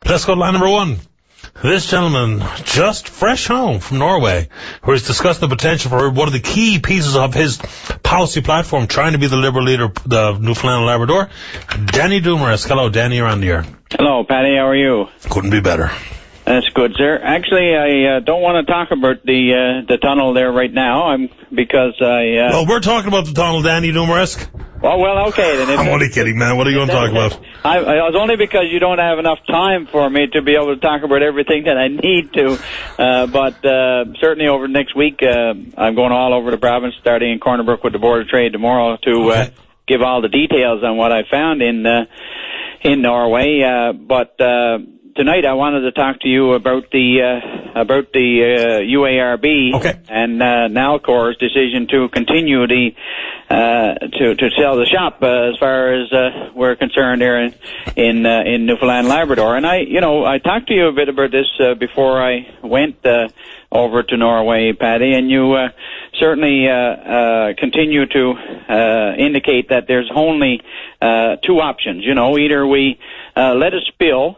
Let's go to line number one. This gentleman, just fresh home from Norway, where he's discussed the potential for one of the key pieces of his policy platform, trying to be the Liberal leader of Newfoundland and Labrador, Danny Dumaresque. Hello, Danny, you're on the air. Hello, Paddy. How are you? Couldn't be better. That's good, sir. Actually, I don't want to talk about the tunnel there right now, because I... Well, we're talking about the tunnel, Danny Dumaresque. Well, okay, then. I'm only kidding, man. What are you going to talk about? I was only because you don't have enough time for me to be able to talk about everything that I need to. But certainly over the next week, I'm going all over the province, starting in Corner Brook with the Board of Trade tomorrow to give all the details on what I found in Norway. But tonight I wanted to talk to you about the UARB and Nalcor's decision to continue to sell the shop as far as we're concerned here in Newfoundland and Labrador. And I talked to you a bit about this before I went over to Norway, Paddy, and you certainly continue to indicate that there's only two options. Either we let it spill,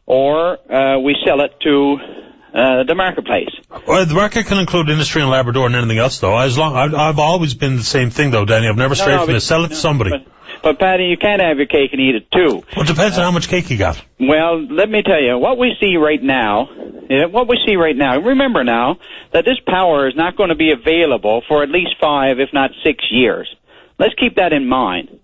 or we sell it to the marketplace. Well, the market can include industry in Labrador and anything else, though. I've always been the same thing, though, Danny. I've never strayed from this. Sell it to somebody. But, Paddy, you can't have your cake and eat it, too. Well, it depends on how much cake you got. Well, let me tell you, what we see right now, remember now, that this power is not going to be available for at least 5, if not 6 years. Let's keep that in mind.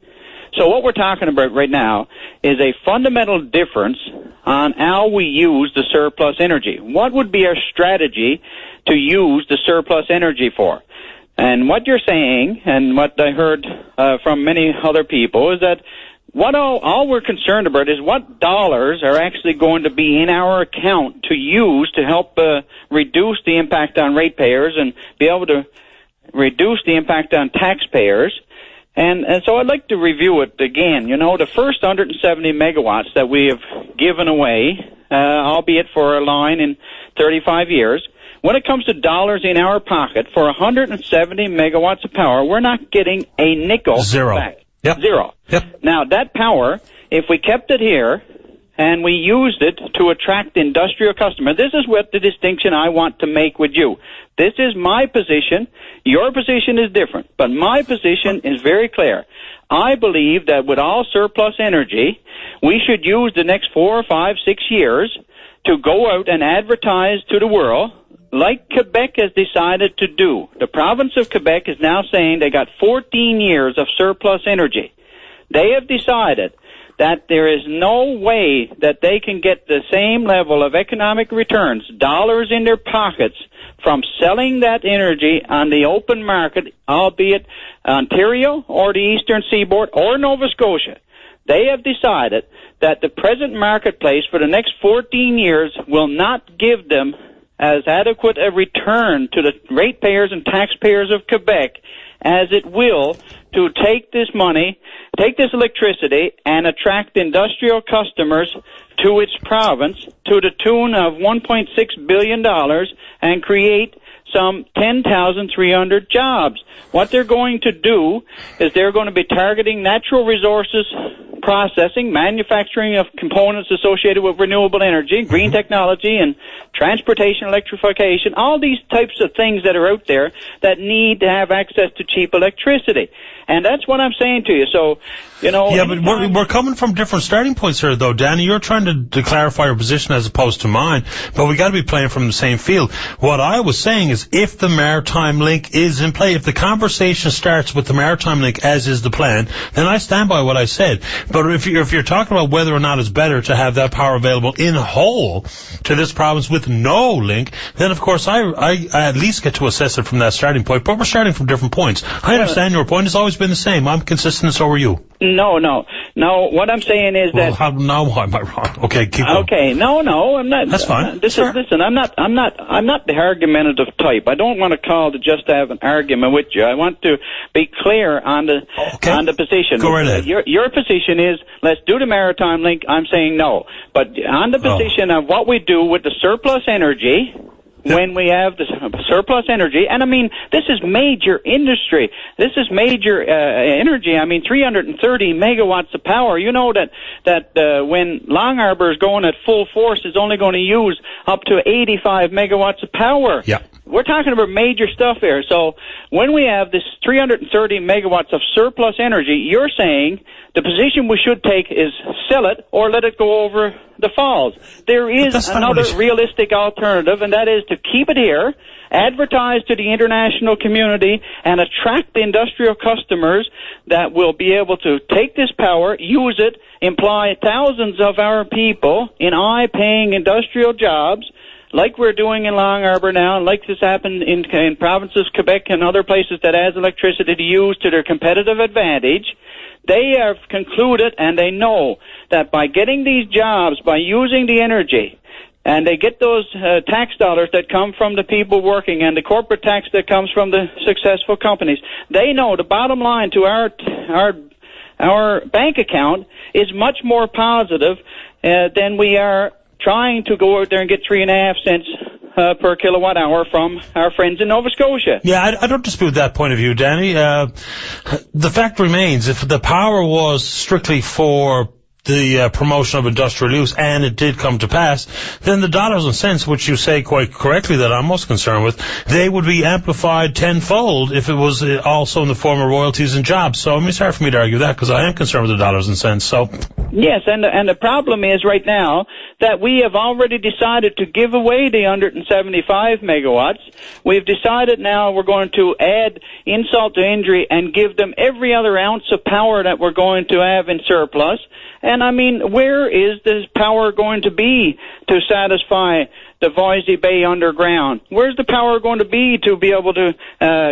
So what we're talking about right now is a fundamental difference on how we use the surplus energy. What would be our strategy to use the surplus energy for? And what you're saying, and what I heard from many other people, is that what all we're concerned about is what dollars are actually going to be in our account to use to help reduce the impact on ratepayers and be able to reduce the impact on taxpayers. And so I'd like to review it again. The first 170 megawatts that we have given away, albeit for a line in 35 years, when it comes to dollars in our pocket for 170 megawatts of power, we're not getting a nickel back. Yep. Zero. Yep. Now, that power, if we kept it here and we used it to attract industrial customers, this is what the distinction I want to make with you. This is my position. Your position is different, but my position is very clear. I believe that with all surplus energy, we should use the next 4, 5, 6 years to go out and advertise to the world like Quebec has decided to do. The province of Quebec is now saying they got 14 years of surplus energy. They have decided that there is no way that they can get the same level of economic returns, dollars in their pockets, from selling that energy on the open market, albeit Ontario or the Eastern Seaboard or Nova Scotia. They have decided that the present marketplace for the next 14 years will not give them as adequate a return to the ratepayers and taxpayers of Quebec as it will to take this money, take this electricity, and attract industrial customers to its province to the tune of $1.6 billion and create some 10,300 jobs. What they're going to do is they're going to be targeting natural resources processing, manufacturing of components associated with renewable energy, green technology, and transportation electrification, all these types of things that are out there that need to have access to cheap electricity. And that's what I'm saying to you. So, Yeah, but we're coming from different starting points here, though, Danny. You're trying to clarify your position as opposed to mine, but we got to be playing from the same field. What I was saying is if the maritime link is in play, if the conversation starts with the maritime link as is the plan, then I stand by what I said. But if you're talking about whether or not it's better to have that power available in whole to this province with no link, then of course I at least get to assess it from that starting point. But we're starting from different points. I understand your point. It's always been the same. I'm consistent, and so are you. No. What I'm saying is that. Now why am I wrong? Okay, keep going. Okay, no, I'm not. That's fine. Listen. I'm not the argumentative type. I don't want to call to just have an argument with you. I want to be clear on the position. Go right ahead. Your position is let's do the maritime link. I'm saying no. But on the position of what we do with the surplus energy, when we have the surplus energy. And I mean, this is major industry. This is major energy. I mean, 330 megawatts of power. You know that when Long Harbor is going at full force, is only going to use up to 85 megawatts of power. Yeah. We're talking about major stuff here. So when we have this 330 megawatts of surplus energy, you're saying the position we should take is sell it or let it go over the falls. There is another realistic alternative, and that is to keep it here, advertise to the international community, and attract the industrial customers that will be able to take this power, use it, employ thousands of our people in high-paying industrial jobs, like we're doing in Long Harbor now, and like this happened in provinces, Quebec and other places that has electricity to use to their competitive advantage. They have concluded, and they know, that by getting these jobs, by using the energy, and they get those tax dollars that come from the people working and the corporate tax that comes from the successful companies, they know the bottom line to our bank account is much more positive than we are trying to go out there and get 3.5 cents per kilowatt hour from our friends in Nova Scotia. Yeah, I don't dispute that point of view, Danny. The fact remains, if the power was strictly for the promotion of industrial use, and it did come to pass, then the dollars and cents, which you say quite correctly that I'm most concerned with, they would be amplified tenfold if it was also in the form of royalties and jobs. So it's hard for me to argue that, because I am concerned with the dollars and cents. So yes, and the problem is right now that we have already decided to give away the 175 megawatts. We've decided now we're going to add insult to injury and give them every other ounce of power that we're going to have in surplus. And I mean, where is this power going to be to satisfy the Voisey Bay underground? Where's the power going to be able to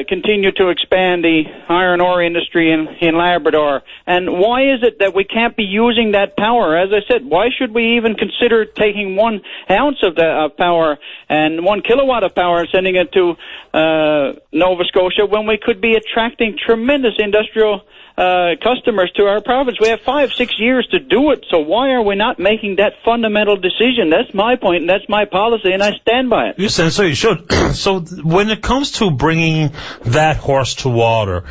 continue to expand the iron ore industry in Labrador? And why is it that we can't be using that power? As I said, why should we even consider taking 1 ounce of power and 1 kilowatt of power and sending it to Nova Scotia when we could be attracting tremendous industrial customers to our province? We have 5-6 years to do it, so why are we not making that fundamental decision? That's my point, and that's my policy, and I stand by it. Yes, and so you should. So when it comes to bringing that horse to water,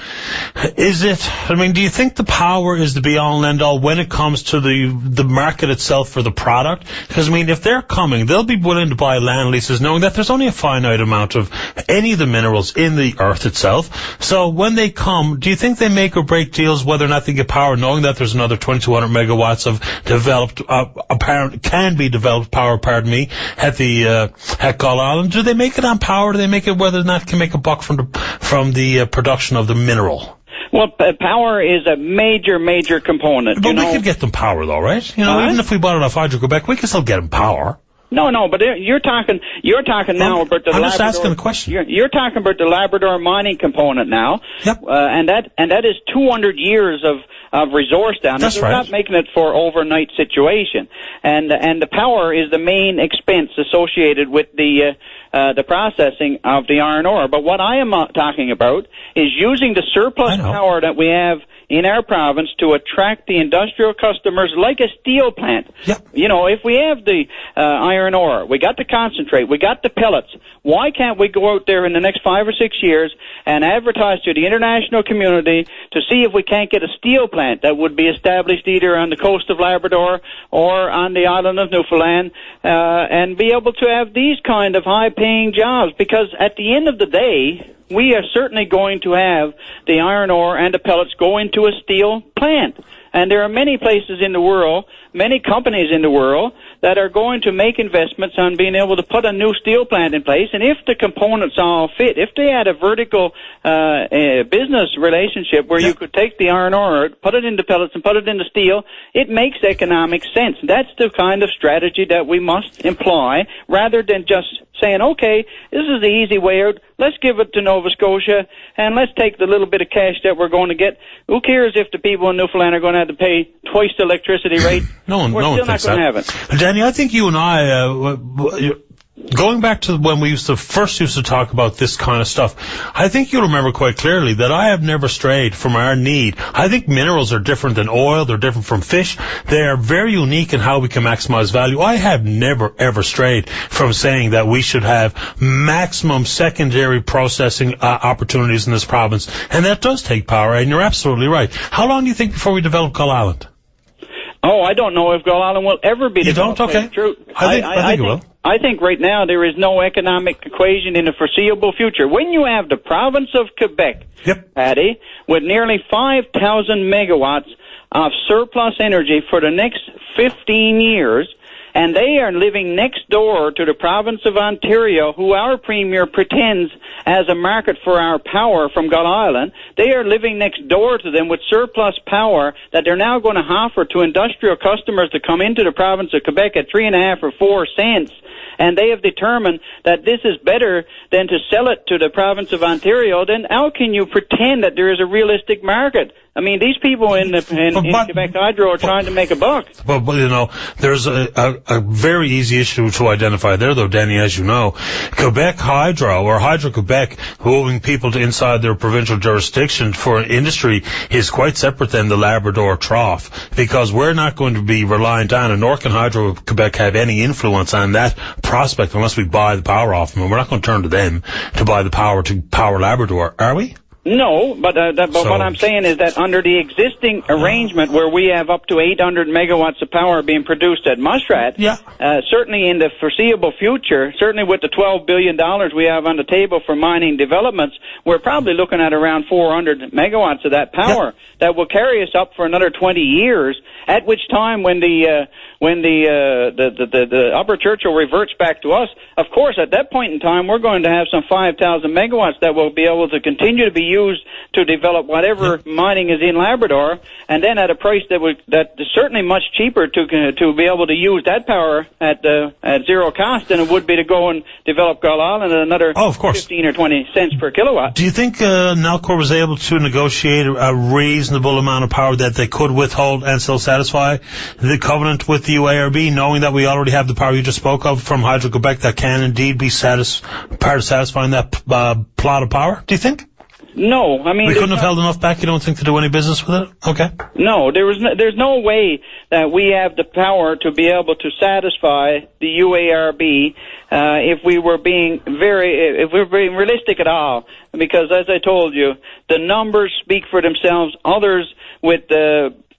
is it, I mean, do you think the power is the be-all and end-all when it comes to the market itself for the product? Because, I mean, if they're coming, they'll be willing to buy land leases knowing that there's only a finite amount of any of the minerals in the earth itself. So when they come, do you think they make or break deals whether or not they get power, knowing that there's another 2,200 megawatts of developed, can be developed power, at Gull Island? Do they make it on power? Do they make it whether or not can make a buck from the production of the mineral? Well, power is a major component. But we could get them power, though, right? You know, even if we bought it off Hydro-Quebec, we could still get them power. No, but you're talking now about the Labrador. I'm just asking a question. You're talking about the Labrador mining component now. Yep. And that is 200 years of resource down there. That's right. We're not making it for overnight situation. And the power is the main expense associated with the processing of the iron ore. But what I am talking about is using the surplus power that we have in our province to attract the industrial customers like a steel plant. Yep. You know, if we have the iron ore, we got the concentrate, we got the pellets, why can't we go out there in the next 5 or 6 years and advertise to the international community to see if we can't get a steel plant that would be established either on the coast of Labrador or on the island of Newfoundland, and be able to have these kind of high-paying jobs? Because at the end of the day, we are certainly going to have the iron ore and the pellets go into a steel plant. And there are many places in the world, many companies in the world, that are going to make investments on being able to put a new steel plant in place. And if the components all fit, if they had a vertical business relationship where you could take the iron ore, put it into pellets and put it into steel, it makes economic sense. That's the kind of strategy that we must employ, rather than just saying, okay, this is the easy way out, let's give it to Nova Scotia, and let's take the little bit of cash that we're going to get. Who cares if the people in Newfoundland are going to have to pay twice the electricity rate? No one We're still thinks not going that. to have it. Danny, I think you and I, Going back to when we first used to talk about this kind of stuff, I think you'll remember quite clearly that I have never strayed from our need. I think minerals are different than oil. They're different from fish. They are very unique in how we can maximize value. I have never, ever strayed from saying that we should have maximum secondary processing opportunities in this province. And that does take power, and you're absolutely right. How long do you think before we develop Gull Island? Oh, I don't know if Gull Island will ever be developed. You don't? Okay. True. I think it will. I think right now there is no economic equation in the foreseeable future. When you have the province of Quebec, Patty, with nearly 5,000 megawatts of surplus energy for the next 15 years, and they are living next door to the province of Ontario, who our premier pretends as a market for our power from Gull Island. They are living next door to them with surplus power that they're now going to offer to industrial customers to come into the province of Quebec at 3.5 or 4 cents. And they have determined that this is better than to sell it to the province of Ontario. Then how can you pretend that there is a realistic market? I mean, these people in Quebec Hydro are trying to make a buck. But you know, there's a very easy issue to identify there, though, Danny, as you know. Quebec Hydro, or Hydro-Quebec, moving people to inside their provincial jurisdiction for industry is quite separate than the Labrador Trough, because we're not going to be reliant on, and nor can Hydro-Quebec have any influence on that prospect unless we buy the power off them. And we're not going to turn to them to buy the power to power Labrador, are we? No, but what I'm saying is that under the existing arrangement where we have up to 800 megawatts of power being produced at Muskrat, certainly in the foreseeable future, certainly with the $12 billion we have on the table for mining developments, we're probably looking at around 400 megawatts of that power that will carry us up for another 20 years, at which time when the Upper Churchill reverts back to us, of course, at that point in time, we're going to have some 5,000 megawatts that will be able to continue to be used to develop whatever mining is in Labrador, and then at a price that is certainly much cheaper to be able to use that power at zero cost than it would be to go and develop Gull Island at another 15 or 20 cents per kilowatt. Do you think Nalcor was able to negotiate a reasonable amount of power that they could withhold and still satisfy the covenant with the UARB, knowing that we already have the power you just spoke of from Hydro-Quebec that can indeed be part of satisfying that plot of power? Do you think? No, I mean... We couldn't have held enough back, you don't think, to do any business with it? Okay. No, there's no way that we have the power to be able to satisfy the UARB if we were being realistic at all. Because, as I told you, the numbers speak for themselves. Others with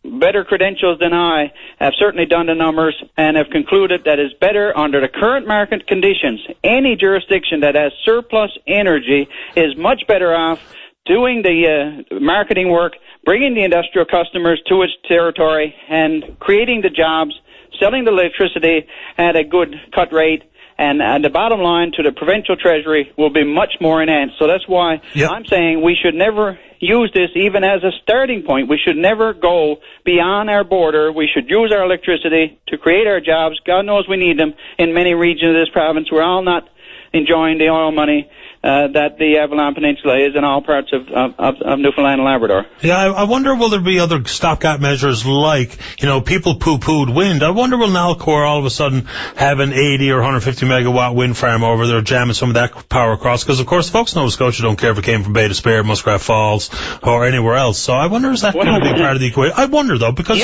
better credentials than I have certainly done the numbers and have concluded that it's better under the current market conditions. Any jurisdiction that has surplus energy is much better off doing the marketing work, bringing the industrial customers to its territory, and creating the jobs, selling the electricity at a good cut rate, and the bottom line to the provincial treasury will be much more enhanced. So that's why I'm saying we should never use this even as a starting point. We should never go beyond our border. We should use our electricity to create our jobs. God knows we need them in many regions of this province. We're all not enjoying the oil money that the Avalon Peninsula is in all parts of Newfoundland and Labrador. Yeah, I wonder will there be other stopgap measures like, you know, people poo-pooed wind. I wonder will Nalcor all of a sudden have an 80 or 150 megawatt wind farm over there jamming some of that power across? Because, of course, folks in Nova Scotia don't care if it came from Bay d'Espoir, Muskrat Falls, or anywhere else. So I wonder is that going to be part of the equation? I wonder, though, because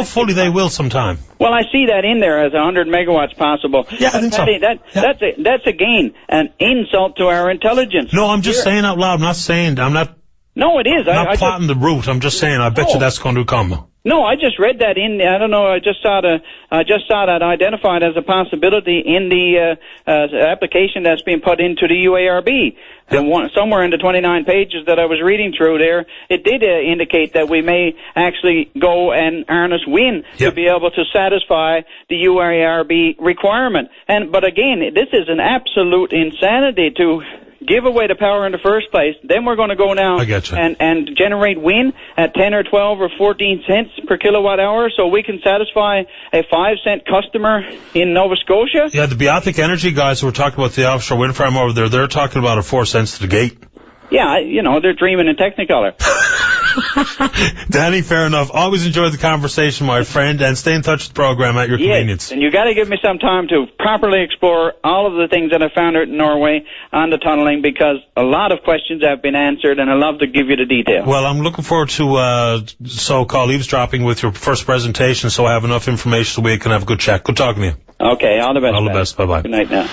fully they will sometime. Well, I see that in there as 100 megawatts possible. Yeah, I think so. That's again an insult to our intelligence. No, I'm just saying out loud. I'm not. No, it is. I'm not plotting the route. I'm just saying. I bet you that's going to come. No, I just read that in. I don't know. I just saw that identified as a possibility in the application that's being put into the UARB. And somewhere in the 29 pages that I was reading through there, it did indicate that we may actually go and harness wind to be able to satisfy the UARB requirement. But again, this is an absolute insanity to give away the power in the first place. Then we're going to go now and generate wind at 10 or 12 or 14 cents per kilowatt hour so we can satisfy a 5-cent customer in Nova Scotia. Yeah, the Biotic Energy guys who were talking about the offshore wind farm over there, they're talking about a 4 cents to the gate. Yeah, you know, they're dreaming in Technicolor. Danny, fair enough. Always enjoyed the conversation, my friend, and stay in touch with the program at your convenience. And you got to give me some time to properly explore all of the things that I found out in Norway on the tunneling, because a lot of questions have been answered, and I love to give you the details. Well, I'm looking forward to so-called eavesdropping with your first presentation, so I have enough information so we can have a good chat. Good talking to you. Okay, all the best. All the best. Bye-bye. Good night now.